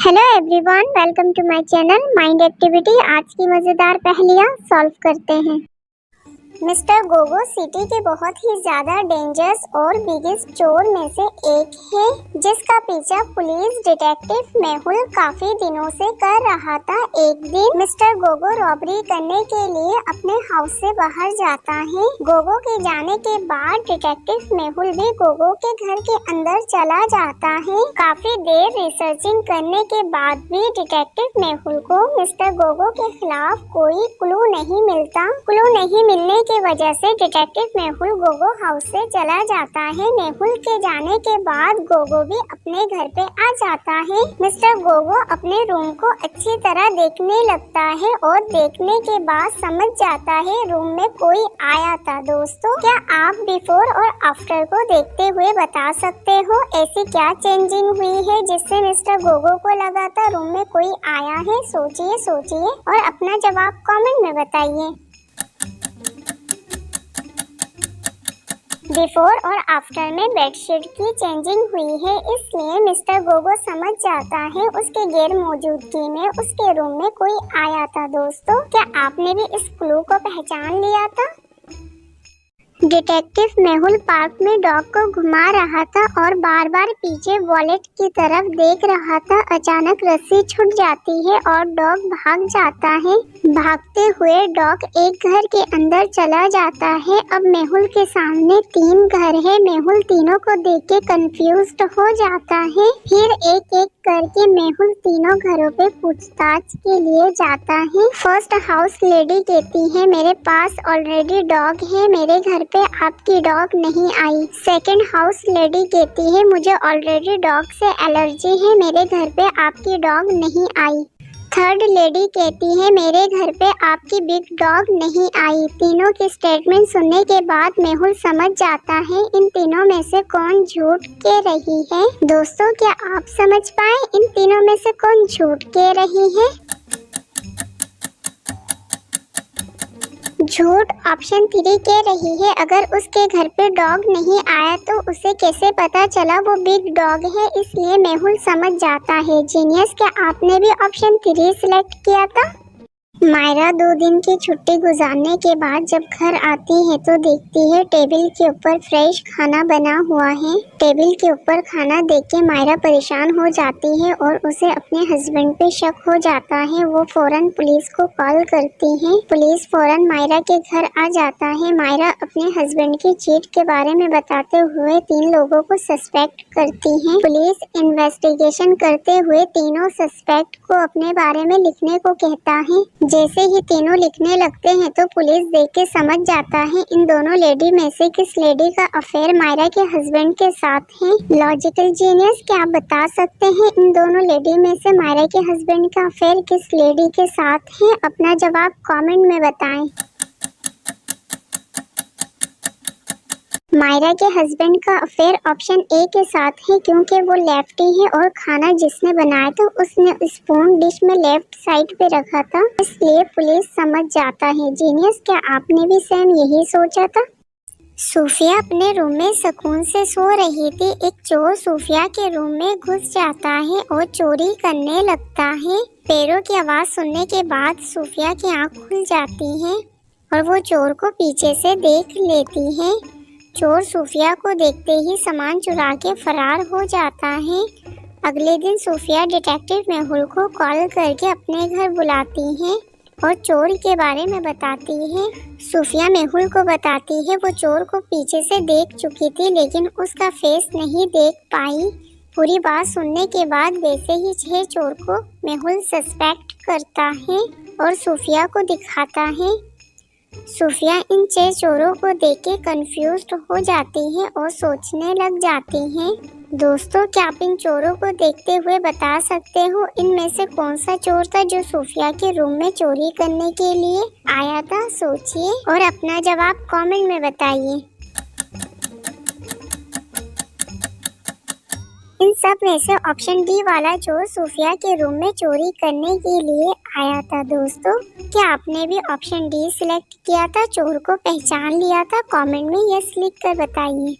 Hello everyone, welcome to my channel mind activity. आज की मज़ेदार पहेलियाँ सॉल्व करते हैं। मिस्टर गोगो सिटी के बहुत ही ज़्यादा डेंजरस और बिगेस्ट चोर में से एक है, जिसका पीछा पुलिस डिटेक्टिव मेहुल काफी दिनों से कर रहा था। एक दिन मिस्टर गोगो रॉबरी करने के लिए अपने हाउस से बाहर जाता है। गोगो के जाने के बाद डिटेक्टिव मेहुल भी गोगो के घर के अंदर चला जाता है। काफी देर रिसर्चिंग करने के बाद भी डिटेक्टिव मेहुल को मिस्टर गोगो के खिलाफ कोई क्लू नहीं मिलता। क्लू नहीं मिलने की वजह से डिटेक्टिव मेहुल गोगो हाउस से चला जाता है। मेहुल के जाने के बाद गोगो भी अपने घर पे आ जाता है। मिस्टर गोगो अपने रूम को अच्छी तरह देखने लगता है और देखने के बाद समझ जाता है रूम में कोई आया था। दोस्तों, क्या आप बिफोर और आफ्टर को देखते हुए बता सकते हो ऐसी क्या चेंजिंग हुई है जिससे मिस्टर गोगो को लगा था रूम में कोई आया है? सोचिए और अपना जवाब कमेंट में बताइए। बिफोर और आफ्टर में बेडशीट की चेंजिंग हुई है, इसलिए मिस्टर गोगो समझ जाता है उसके गैर मौजूदगी में उसके रूम में कोई आया था। दोस्तों, क्या आपने भी इस क्लू को पहचान लिया था? डिटेक्टिव मेहुल पार्क में डॉग को घुमा रहा था और बार बार पीछे वॉलेट की तरफ देख रहा था। अचानक रस्सी छूट जाती है और डॉग भाग जाता है। भागते हुए डॉग एक घर के अंदर चला जाता है। अब मेहुल के सामने 3 घर है। मेहुल तीनों को देख के कंफ्यूज्ड हो जाता है। फिर एक एक करके मेहुल तीनों घरों पे पूछताछ के लिए जाता है। फर्स्ट हाउस लेडी कहती है, मेरे पास ऑलरेडी डॉग है, मेरे घर पे आपकी डॉग नहीं आई। सेकंड हाउस लेडी कहती है, मुझे ऑलरेडी डॉग से एलर्जी है, मेरे घर पे आपकी डॉग नहीं आई। थर्ड लेडी कहती है, मेरे घर पे आपकी बिग डॉग नहीं आई। तीनों की स्टेटमेंट सुनने के बाद मेहुल समझ जाता है इन तीनों में से कौन झूठ कह रही है। दोस्तों, क्या आप समझ पाए इन तीनों में से कौन झूठ कह रही है? झूठ ऑप्शन 3 कह रही है। अगर उसके घर पे डॉग नहीं आया तो उसे कैसे पता चला वो बिग डॉग है, इसलिए मेहुल समझ जाता है। जीनियस, क्या आपने भी ऑप्शन 3 सिलेक्ट किया था? मायरा 2 दिन की छुट्टी गुजारने के बाद जब घर आती है तो देखती है टेबल के ऊपर फ्रेश खाना बना हुआ है। टेबल के ऊपर खाना देख के मायरा परेशान हो जाती है और उसे अपने हस्बैंड पे शक हो जाता है। वो फौरन पुलिस को कॉल करती है। पुलिस फौरन मायरा के घर आ जाता है। मायरा अपने हस्बैंड की चीट के बारे में बताते हुए 3 लोगों को सस्पेक्ट करती है। पुलिस इन्वेस्टिगेशन करते हुए तीनों सस्पेक्ट को अपने बारे में लिखने को कहता है। जैसे ही तीनों लिखने लगते हैं तो पुलिस देख के समझ जाता है इन दोनों लेडी में से किस लेडी का अफेयर मायरा के हस्बैंड के साथ है। लॉजिकल जीनियस, क्या आप बता सकते हैं इन दोनों लेडी में से मायरा के हस्बैंड का अफेयर किस लेडी के साथ है? अपना जवाब कमेंट में बताएं। मायरा के हस्बैंड का अफेयर ऑप्शन ए के साथ है, क्योंकि वो लेफ्टी है और खाना जिसने बनाया था उसने स्पून डिश में लेफ्ट साइड पे रखा था, इसलिए पुलिस समझ जाता है। जीनियस, क्या आपने भी सेम यही सोचा था? सूफिया अपने रूम में सुकून से सो रही थी। एक चोर सूफिया के रूम में घुस जाता है और चोरी करने लगता है। पैरों की आवाज सुनने के बाद सूफिया की आंख खुल जाती है और वो चोर को पीछे से देख लेती है। चोर सूफिया को देखते ही सामान चुरा के फरार हो जाता है। अगले दिन सूफिया डिटेक्टिव मेहुल को कॉल करके अपने घर बुलाती है और चोर के बारे में बताती है। सूफिया मेहुल को बताती है वो चोर को पीछे से देख चुकी थी लेकिन उसका फेस नहीं देख पाई। पूरी बात सुनने के बाद वैसे ही 6 चोर को मेहुल सस्पेक्ट करता है और सूफिया को दिखाता है। सूफिया इन 6 चोरों को देख के कंफ्यूज्ड हो जाती है और सोचने लग जाती है। दोस्तों, क्या आप इन चोरों को देखते हुए बता सकते हो इनमें से कौन सा चोर था जो सूफिया के रूम में चोरी करने के लिए आया था? सोचिए और अपना जवाब कमेंट में बताइए। इन सब में से ऑप्शन डी वाला चोर सूफिया के रूम में चोरी करने के लिए आया था। दोस्तों, क्या आपने भी ऑप्शन डी सिलेक्ट किया था, चोर को पहचान लिया था? कमेंट में यस लिख कर बताइए।